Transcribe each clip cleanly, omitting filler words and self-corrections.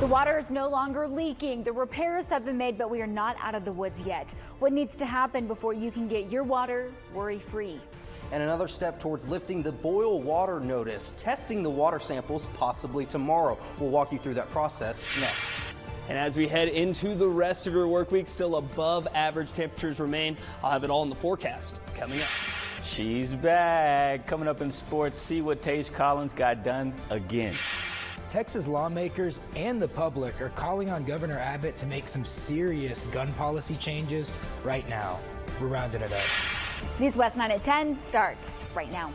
The water is no longer leaking. The repairs have been made, but we are not out of the woods yet. What needs to happen before you can get your water worry-free? And another step towards lifting the boil water notice, testing the water samples possibly tomorrow. We'll walk you through that process next. And as we head into the rest of your work week, still above average temperatures remain. I'll have it all in the forecast coming up. She's back. Coming up in sports, see what Tage Collins got done again. Texas lawmakers and the public are calling on Governor Abbott to make some serious gun policy changes right now. We're rounding it up. Newswest 9 at 10 starts right now.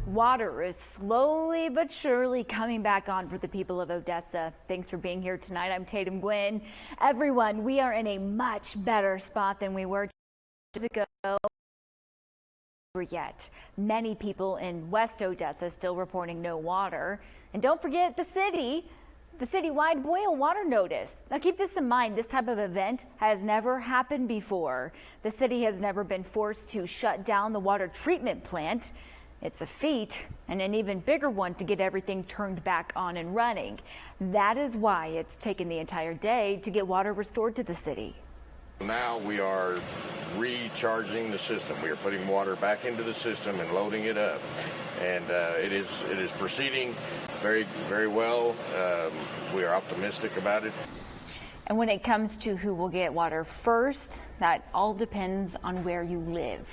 Water is slowly but surely coming back on for the people of Odessa. Thanks for being here tonight. I'm Tatum Gwynn. Everyone, we are in a much better spot than we were years ago. Yet many people in West Odessa still reporting no water. And don't forget the citywide boil water notice. Now keep this in mind, this type of event has never happened before. The city has never been forced to shut down the water treatment plant. It's a feat and an even bigger one to get everything turned back on and running. That is why it's taken the entire day to get water restored to the city. Now we are recharging the system. We are putting water back into the system and loading it up. And it is proceeding very, very well. We are optimistic about it. And when it comes to who will get water first, that all depends on where you live.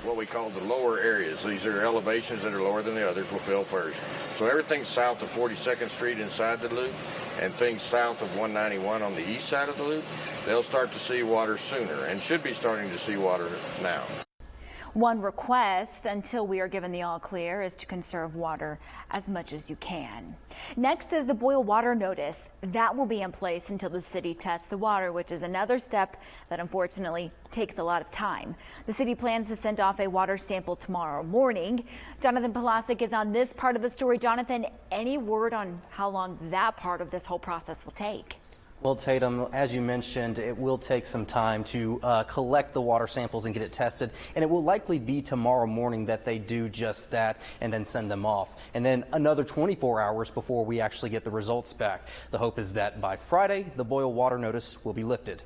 What we call the lower areas. These are elevations that are lower than the others will fill first. So everything south of 42nd Street inside the loop and things south of 191 on the east side of the loop, they'll start to see water sooner and should be starting to see water now. One request until we are given the all clear is to conserve water as much as you can. Next is the boil water notice. That will be in place until the city tests the water, which is another step that unfortunately takes a lot of time. The city plans to send off a water sample tomorrow morning. Jonathan Polasic is on this part of the story. Jonathan, any word on how long that part of this whole process will take? Well, Tatum, as you mentioned, it will take some time to collect the water samples and get it tested, and it will likely be tomorrow morning that they do just that and then send them off. And then another 24 hours before we actually get the results back. The hope is that by Friday, the boil water notice will be lifted.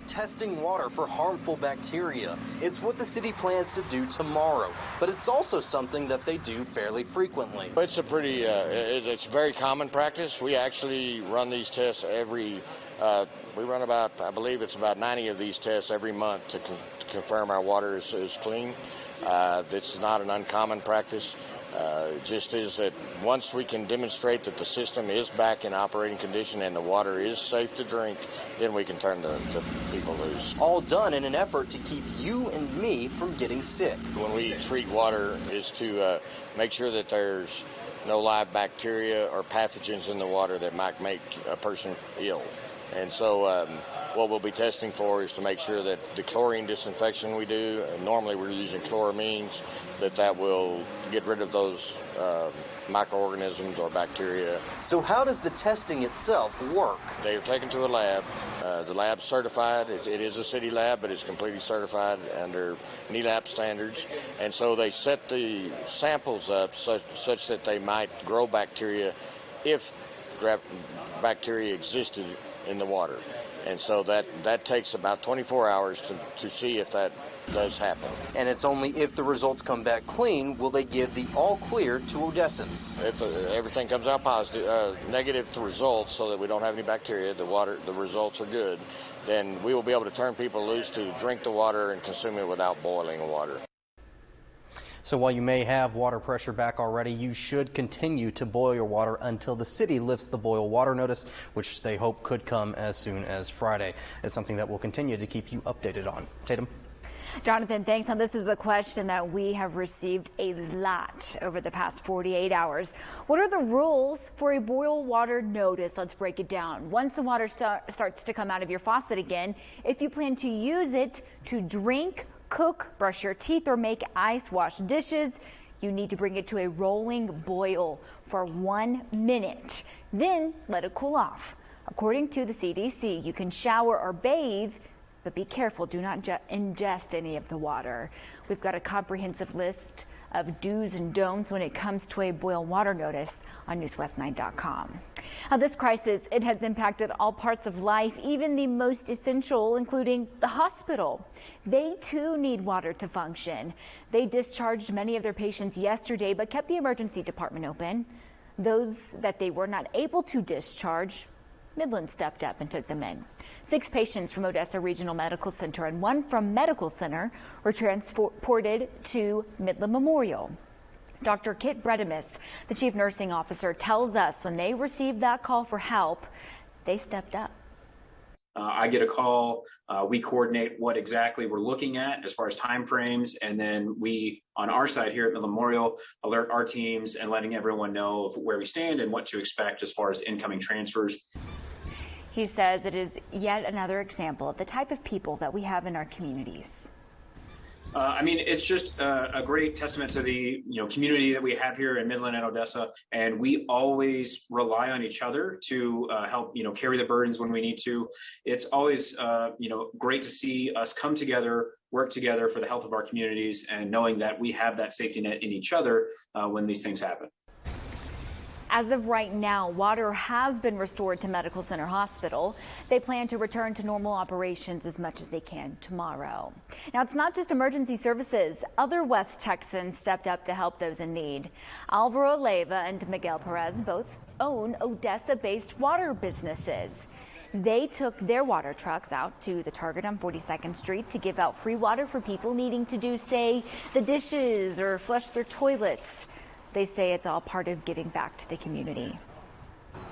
Testing water for harmful bacteria. It's what the city plans to do tomorrow, but it's also something that they do fairly frequently. It's a pretty, it's very common practice. We actually run these tests we run about, I believe it's about 90 of these tests every month to confirm our water is clean. It's not an uncommon practice. Just is that once we can demonstrate that the system is back in operating condition and the water is safe to drink, then we can turn the people loose. All done in an effort to keep you and me from getting sick. When we treat water is to make sure that there's no live bacteria or pathogens in the water that might make a person ill. And so what we'll be testing for is to make sure that the chlorine disinfection we do, normally we're using chloramines, that will get rid of those microorganisms or bacteria. So how does the testing itself work? They are taken to a lab. The lab's certified. It is a city lab, but it's completely certified under NELAP standards. And so they set the samples up such that they might grow bacteria if bacteria existed in the water. And so that takes about 24 hours to see if that does happen. And it's only if the results come back clean will they give the all clear to Odessans. If everything comes out positive, negative to results, so that we don't have any bacteria, the results are good, then we will be able to turn people loose to drink the water and consume it without boiling the water. So while you may have water pressure back already, you should continue to boil your water until the city lifts the boil water notice, which they hope could come as soon as Friday. It's something that we'll continue to keep you updated on. Tatum? Jonathan, thanks. Now, this is a question that we have received a lot over the past 48 hours. What are the rules for a boil water notice? Let's break it down. Once the water starts to come out of your faucet again, if you plan to use it to drink, cook, brush your teeth, or make ice wash dishes, you need to bring it to a rolling boil for 1 minute. Then let it cool off. According to the CDC, you can shower or bathe, but be careful, do not ingest any of the water. We've got a comprehensive list of do's and don'ts when it comes to a boil water notice on Newswest9.com. Now, this crisis, it has impacted all parts of life, even the most essential, including the hospital. They too need water to function. They discharged many of their patients yesterday, but kept the emergency department open. Those that they were not able to discharge, Midland stepped up and took them in. 6 patients from Odessa Regional Medical Center and 1 from Medical Center were transported to Midland Memorial. Dr. Kit Bredemus, the chief nursing officer, tells us when they received that call for help, they stepped up. I get a call, we coordinate what exactly we're looking at as far as time frames, and then we, on our side here at the Memorial, alert our teams and letting everyone know of where we stand and what to expect as far as incoming transfers. He says it is yet another example of the type of people that we have in our communities. I mean, it's just a great testament to the community that we have here in Midland and Odessa, and we always rely on each other to help carry the burdens when we need to. It's always great to see us come together, work together for the health of our communities, and knowing that we have that safety net in each other when these things happen. As of right now, water has been restored to Medical Center Hospital. They plan to return to normal operations as much as they can tomorrow. Now, it's not just emergency services. Other West Texans stepped up to help those in need. Alvaro Leyva and Miguel Perez both own Odessa-based water businesses. They took their water trucks out to the Target on 42nd Street to give out free water for people needing to do, say, the dishes or flush their toilets. They say it's all part of giving back to the community.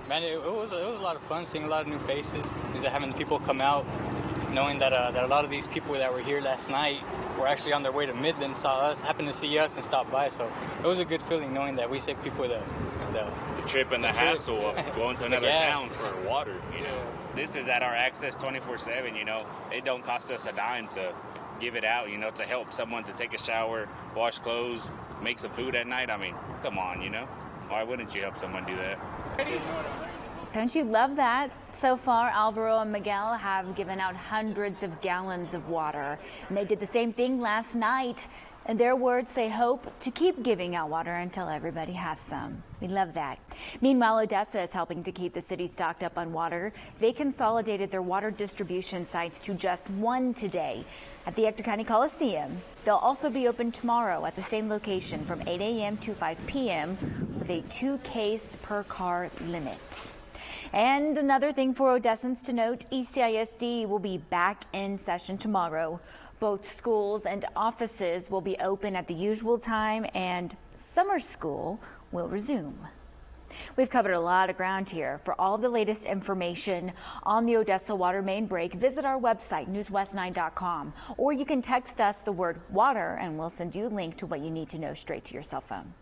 Man, it was a lot of fun seeing a lot of new faces, just having people come out, knowing that a lot of these people that were here last night were actually on their way to Midland, saw us, happened to see us and stopped by. So it was a good feeling knowing that we saved people the trip and the hassle of going to another town for water. This is at our access 24/7. It don't cost us a dime to give it out. To help someone to take a shower, wash clothes, make some food at night. I mean, come on, why wouldn't you help someone do that? Don't you love that? So far, Alvaro and Miguel have given out hundreds of gallons of water, and they did the same thing last night. In their words, they hope to keep giving out water until everybody has some. We love that. Meanwhile, Odessa is helping to keep the city stocked up on water. They consolidated their water distribution sites to just one today at the Ector County Coliseum. They'll also be open tomorrow at the same location from 8 a.m. to 5 p.m. with a 2-case per car limit. And another thing for Odessans to note, ECISD will be back in session tomorrow. Both schools and offices will be open at the usual time, and summer school will resume. We've covered a lot of ground here. For all the latest information on the Odessa water main break, visit our website, Newswest9.com, or you can text us the word water, and we'll send you a link to what you need to know straight to your cell phone.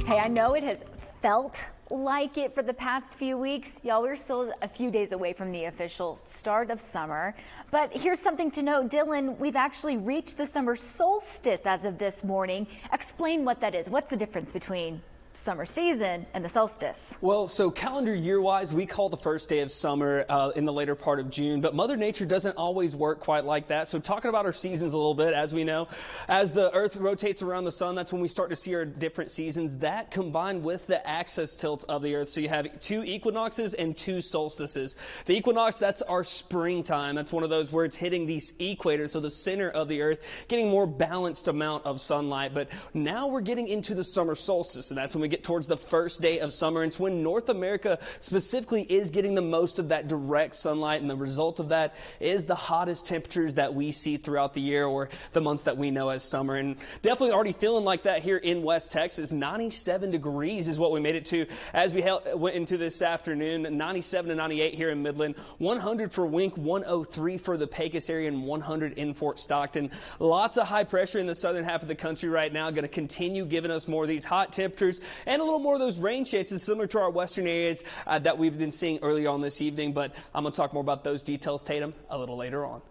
Hey, I know it has felt like it for the past few weeks. Y'all, we're still a few days away from the official start of summer. But here's something to note. Dylan, we've actually reached the summer solstice as of this morning. Explain what that is. What's the difference between summer season and the solstice? Well, so calendar year wise, we call the first day of summer in the later part of June, but Mother Nature doesn't always work quite like that. So talking about our seasons a little bit, as we know, as the earth rotates around the sun, that's when we start to see our different seasons. That combined with the axis tilt of the earth. So you have 2 equinoxes and 2 solstices. The equinox, that's our springtime. That's one of those where it's hitting the equator, so the center of the earth, getting more balanced amount of sunlight. But now we're getting into the summer solstice, and that's when we get towards the first day of summer. It's when North America specifically is getting the most of that direct sunlight, and the result of that is the hottest temperatures that we see throughout the year, or the months that we know as summer. And definitely already feeling like that here in West Texas. 97 degrees is what we made it to as we went into this afternoon. 97 to 98 here in Midland, 100 for Wink, 103 for the Pecos area, and 100 in Fort Stockton. Lots of high pressure in the southern half of the country right now, going to continue giving us more of these hot temperatures and a little more of those rain chances similar to our western areas that we've been seeing earlier on this evening. But I'm going to talk more about those details, Tatum, a little later on.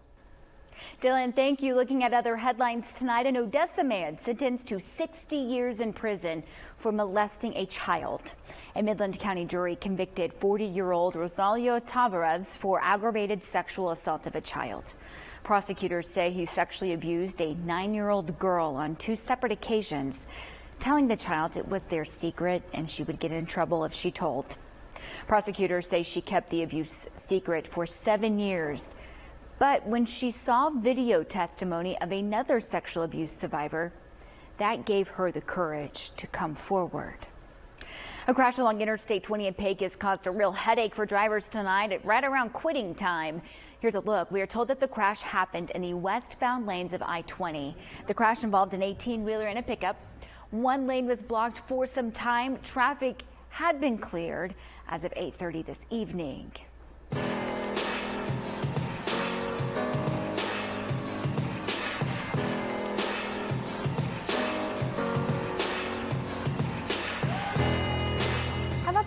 Dylan, thank you. Looking at other headlines tonight, an Odessa man sentenced to 60 years in prison for molesting a child. A Midland County jury convicted 40-year-old Rosalio Tavares for aggravated sexual assault of a child. Prosecutors say he sexually abused a 9-year-old girl on 2 separate occasions, telling the child it was their secret and she would get in trouble if she told. Prosecutors say she kept the abuse secret for 7 years. But when she saw video testimony of another sexual abuse survivor, that gave her the courage to come forward. A crash along Interstate 20 in Pecos caused a real headache for drivers tonight right around quitting time. Here's a look. We are told that the crash happened in the westbound lanes of I-20. The crash involved an 18-wheeler and a pickup. One lane was blocked for some time. Traffic had been cleared as of 8:30 this evening.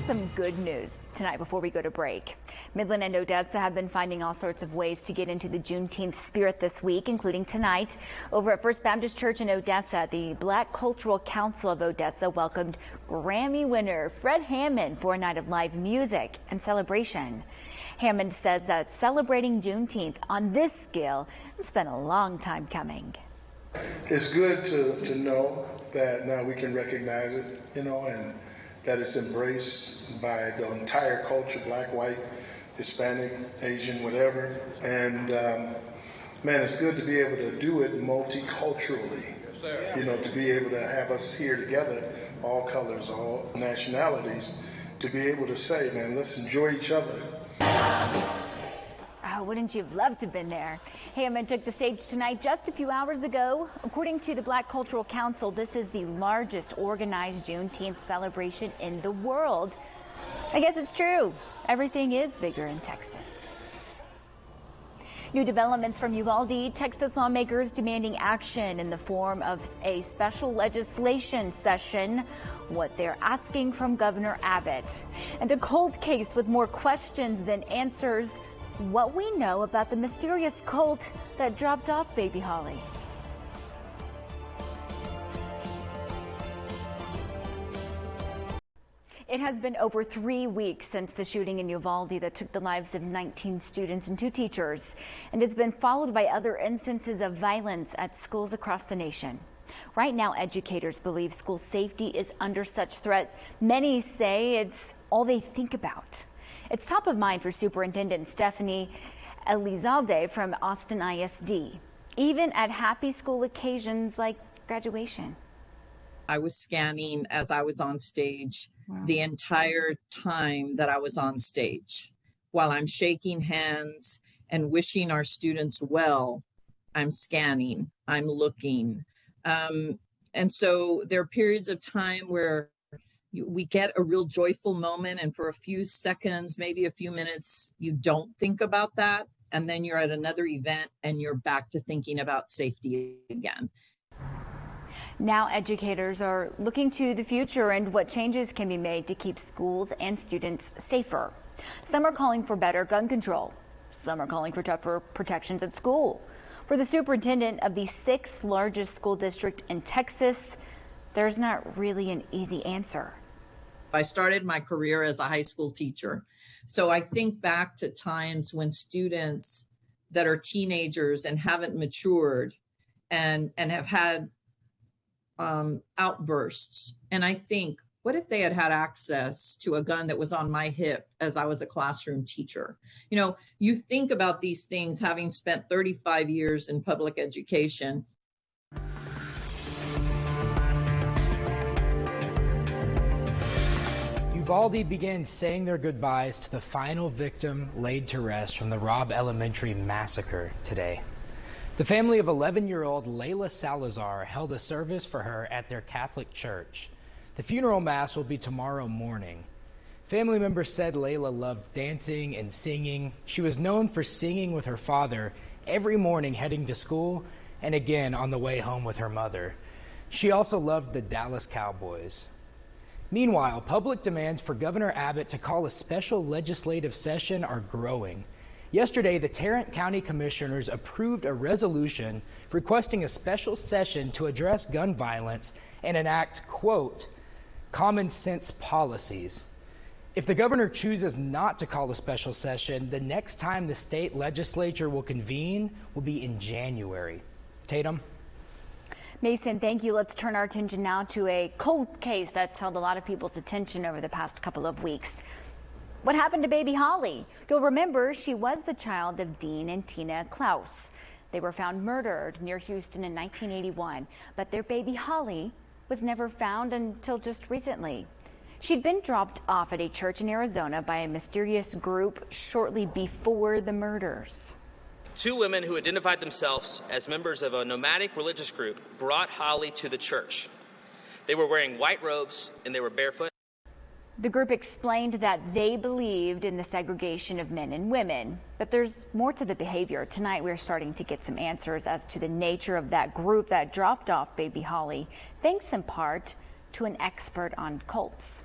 Some good news tonight before we go to break. Midland and Odessa have been finding all sorts of ways to get into the Juneteenth spirit this week, including tonight. Over at First Baptist Church in Odessa, the Black Cultural Council of Odessa welcomed Grammy winner Fred Hammond for a night of live music and celebration. Hammond says that celebrating Juneteenth on this scale has been a long time coming. It's good to know that now we can recognize it, and that it's embraced by the entire culture, black, white, Hispanic, Asian, whatever. And man, it's good to be able to do it multiculturally, to be able to have us here together, all colors, all nationalities, to be able to say, man, let's enjoy each other. Oh, wouldn't you have loved to have been there? Hammond took the stage tonight just a few hours ago. According to the Black Cultural Council, this is the largest organized Juneteenth celebration in the world. I guess it's true. Everything is bigger in Texas. New developments from Uvalde. Texas lawmakers demanding action in the form of a special legislation session. What they're asking from Governor Abbott. And a cold case with more questions than answers. What we know about the mysterious cult that dropped off baby Holly. It has been over 3 weeks since the shooting in Uvalde that took the lives of 19 students and 2 teachers, and it's been followed by other instances of violence at schools across the nation. Right now, educators believe school safety is under such threat. Many say it's all they think about. It's top of mind for Superintendent Stephanie Elizalde from Austin ISD, even at happy school occasions like graduation. I was scanning as I was on stage the entire time that I was on stage. While I'm shaking hands and wishing our students well, I'm scanning, I'm looking. And so there are periods of time where we get a real joyful moment, and for a few seconds, maybe a few minutes, you don't think about that, and then you're at another event and you're back to thinking about safety again. Now educators are looking to the future and what changes can be made to keep schools and students safer. Some are calling for better gun control. Some are calling for tougher protections at school. For the superintendent of the 6th largest school district in Texas, there's not really an easy answer. I started my career as a high school teacher. So I think back to times when students that are teenagers and haven't matured and have had outbursts. And I think, what if they had had access to a gun that was on my hip as I was a classroom teacher? You think about these things having spent 35 years in public education. Uvalde began saying their goodbyes to the final victim laid to rest from the Robb Elementary massacre today. The family of 11-year-old Layla Salazar held a service for her at their Catholic church. The funeral mass will be tomorrow morning. Family members said Layla loved dancing and singing. She was known for singing with her father every morning heading to school and again on the way home with her mother. She also loved the Dallas Cowboys. Meanwhile, public demands for Governor Abbott to call a special legislative session are growing. Yesterday, the Tarrant County Commissioners approved a resolution requesting a special session to address gun violence and enact, quote, common sense policies. If the governor chooses not to call a special session, the next time the state legislature will convene will be in January. Tatum? Mason, thank you. Let's turn our attention now to a cold case that's held a lot of people's attention over the past couple of weeks. What happened to baby Holly? You'll remember she was the child of Dean and Tina Klaus. They were found murdered near Houston in 1981, but their baby Holly was never found until just recently. She'd been dropped off at a church in Arizona by a mysterious group shortly before the murders. Two women who identified themselves as members of a nomadic religious group brought Holly to the church. They were wearing white robes and they were barefoot. The group explained that they believed in the segregation of men and women, but there's more to the behavior. Tonight we're starting to get some answers as to the nature of that group that dropped off baby Holly, thanks in part to an expert on cults.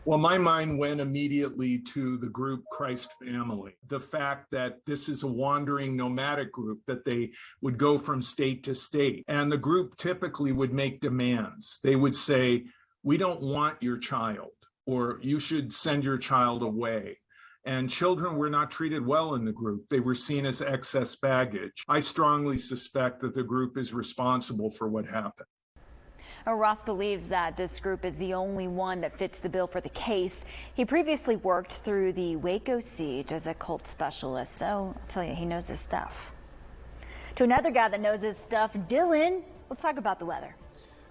Well, my mind went immediately to the group Christ Family. The fact that this is a wandering nomadic group, that they would go from state to state. And the group typically would make demands. They would say, we don't want your child, or you should send your child away. And children were not treated well in the group. They were seen as excess baggage. I strongly suspect that the group is responsible for what happened. Ross believes that this group is the only one that fits the bill for the case. He previously worked through the Waco siege as a cult specialist, so I'll tell you, he knows his stuff. To another guy that knows his stuff, Dylan, let's talk about the weather.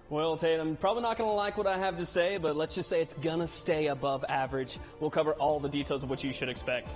Well, Tatum, probably not going to like what I have to say, but let's just say it's going to stay above average. We'll cover all the details of what you should expect.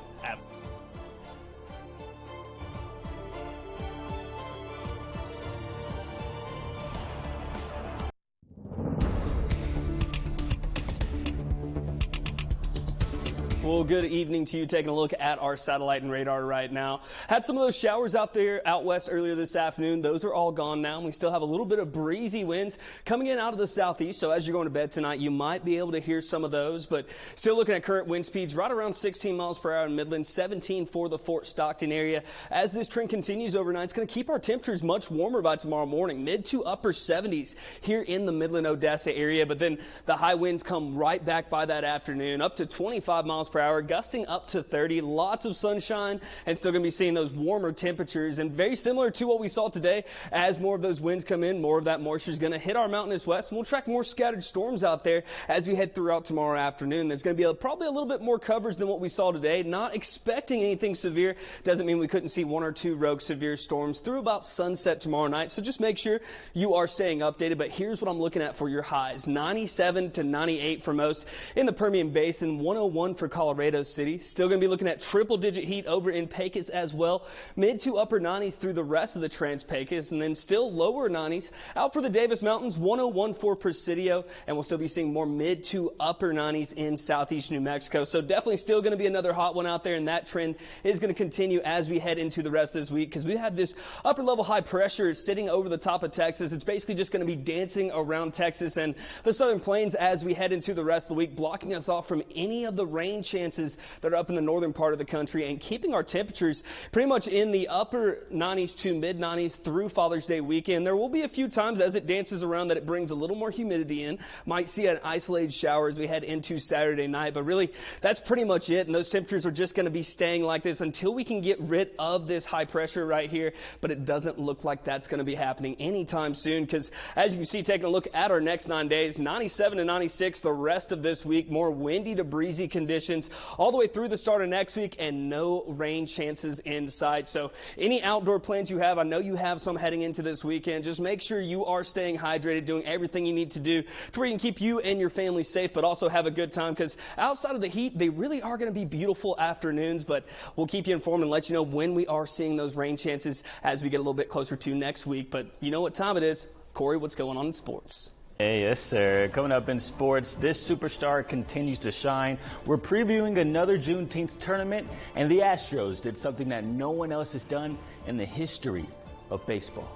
Well, good evening to you. Taking a look at our satellite and radar right now. Had some of those showers out there out west earlier this afternoon. Those are all gone now. And we still have a little bit of breezy winds coming in out of the southeast. So as you're going to bed tonight, you might be able to hear some of those. But still looking at current wind speeds right around 16 miles per hour in Midland, 17 for the Fort Stockton area. As this trend continues overnight, it's going to keep our temperatures much warmer by tomorrow morning, mid to upper 70s here in the Midland, Odessa area. But then the high winds come right back by that afternoon, up to 25 miles per hour, gusting up to 30. Lots of sunshine and still going to be seeing those warmer temperatures, and very similar to what we saw today. As more of those winds come in, more of that moisture is going to hit our mountainous west, and we'll track more scattered storms out there as we head throughout tomorrow afternoon. There's going to be probably a little bit more coverage than what we saw today. Not expecting anything severe. Doesn't mean we couldn't see one or two rogue severe storms through about sunset tomorrow night. So just make sure you are staying updated. But here's what I'm looking at for your highs: 97 to 98 for most in the Permian Basin, 101 for Colorado City. Still going to be looking at triple-digit heat over in Pecos as well. Mid to upper 90s through the rest of the Trans-Pecos, and then still lower 90s out for the Davis Mountains, 101 for Presidio, and we'll still be seeing more mid to upper 90s in southeast New Mexico. So definitely still going to be another hot one out there, and that trend is going to continue as we head into the rest of this week, because we have this upper level high pressure sitting over the top of Texas. It's basically just going to be dancing around Texas and the southern plains as we head into the rest of the week, blocking us off from any of the rain chances that are up in the northern part of the country, and keeping our temperatures pretty much in the upper 90s to mid 90s through Father's Day weekend. There will be a few times as it dances around that it brings a little more humidity in. Might see an isolated shower as we head into Saturday night, but really that's pretty much it. And those temperatures are just going to be staying like this until we can get rid of this high pressure right here. But it doesn't look like that's going to be happening anytime soon, because as you can see, taking a look at our next 9 days, 97 to 96 the rest of this week. More windy to breezy conditions all the way through the start of next week, and no rain chances in sight. So any outdoor plans you have, I know you have some heading into this weekend, just make sure you are staying hydrated, doing everything you need to do to where you can keep you and your family safe, but also have a good time, because outside of the heat, they really are going to be beautiful afternoons. But we'll keep you informed and let you know when we are seeing those rain chances as we get a little bit closer to next week. But you know what time it is. Corey, what's going on in sports? Hey, yes, sir. Coming up in sports, this superstar continues to shine. We're previewing another Juneteenth tournament, and the Astros did something that no one else has done in the history of baseball.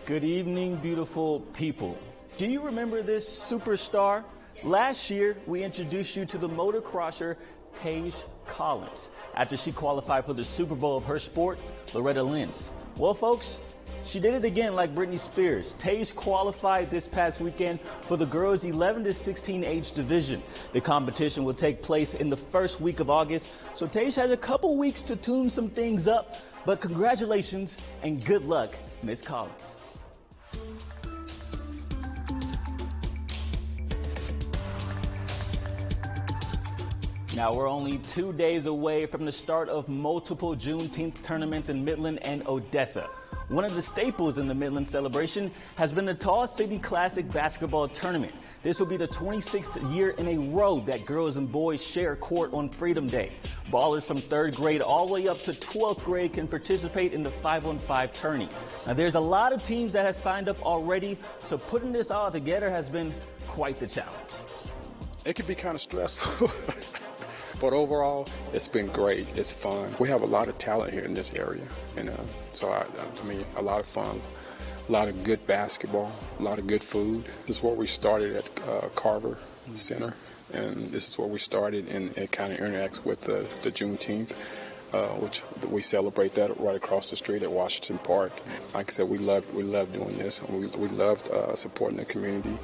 Good evening, beautiful people. Do you remember this superstar? Last year, we introduced you to the motocrosser Tage Collins after she qualified for the Super Bowl of her sport, Loretta Lynn's. Well, folks, she did it again like Britney Spears. Tage qualified this past weekend for the girls 11 to 16 age division. The competition will take place in the first week of August, so Tage has a couple weeks to tune some things up. But congratulations and good luck, Miss Collins. Now, we're only 2 days away from the start of multiple Juneteenth tournaments in Midland and Odessa. One of the staples in the Midland celebration has been the Tall City Classic basketball tournament. This will be the 26th year in a row that girls and boys share court on Freedom Day. Ballers from 3rd grade all the way up to 12th grade can participate in the 5-on-5 tourney. Now, there's a lot of teams that have signed up already, so putting this all together has been quite the challenge. It can be kind of stressful. But overall, it's been great. It's fun. We have a lot of talent here in this area, and so I mean, a lot of fun, a lot of good basketball, a lot of good food. This is where we started at Carver Center, and this is where we started, and it kind of interacts with the Juneteenth, which we celebrate that right across the street at Washington Park. Like I said, we love doing this, and we loved supporting the community.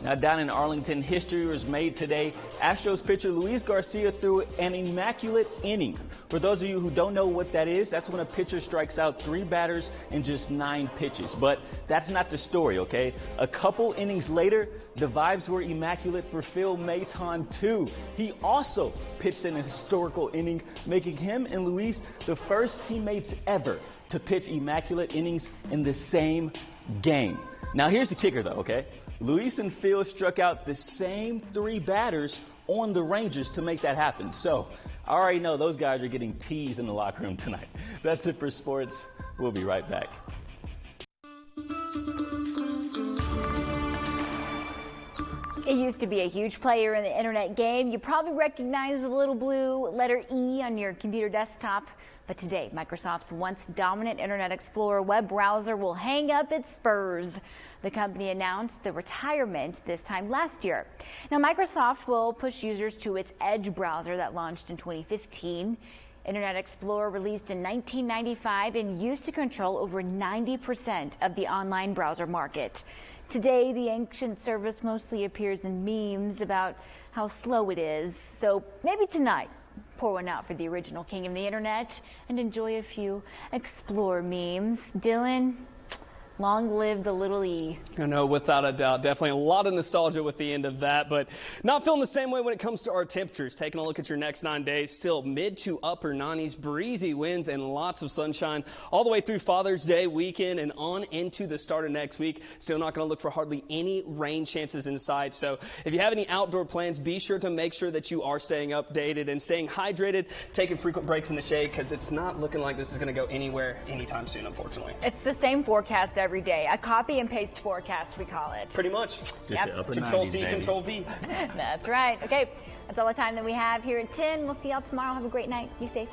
Now, down in Arlington, history was made today. Astros pitcher Luis Garcia threw an immaculate inning. For those of you who don't know what that is, that's when a pitcher strikes out 3 batters in just 9 pitches. But that's not the story, okay? A couple innings later, the vibes were immaculate for Phil Maton, too. He also pitched an historical inning, making him and Luis the first teammates ever to pitch immaculate innings in the same game. Now, here's the kicker, though, okay? Luis and Phil struck out the same 3 batters on the Rangers to make that happen. So I already know those guys are getting teased in the locker room tonight. That's it for sports. We'll be right back. It used to be a huge player in the internet game. You probably recognize the little blue letter E on your computer desktop. But today, Microsoft's once dominant Internet Explorer web browser will hang up its spurs. The company announced the retirement this time last year. Now, Microsoft will push users to its Edge browser that launched in 2015. Internet Explorer released in 1995 and used to control over 90% of the online browser market. Today, the ancient service mostly appears in memes about how slow it is. So maybe tonight, pour one out for the original king of the internet and enjoy a few Explore memes. Dylan, long live the little E. I know, without a doubt. Definitely a lot of nostalgia with the end of that, but not feeling the same way when it comes to our temperatures. Taking a look at your next 9 days, still mid to upper 90s, breezy winds and lots of sunshine all the way through Father's Day weekend and on into the start of next week. Still not going to look for hardly any rain chances in sight. So if you have any outdoor plans, be sure to make sure that you are staying updated and staying hydrated, taking frequent breaks in the shade, because it's not looking like this is going to go anywhere anytime soon, unfortunately. It's the same forecast every day. A copy and paste forecast, we call it. Pretty much. Yep. Control C, Control V. That's right. Okay, that's all the time that we have here at 10. We'll see y'all tomorrow. Have a great night. Be safe.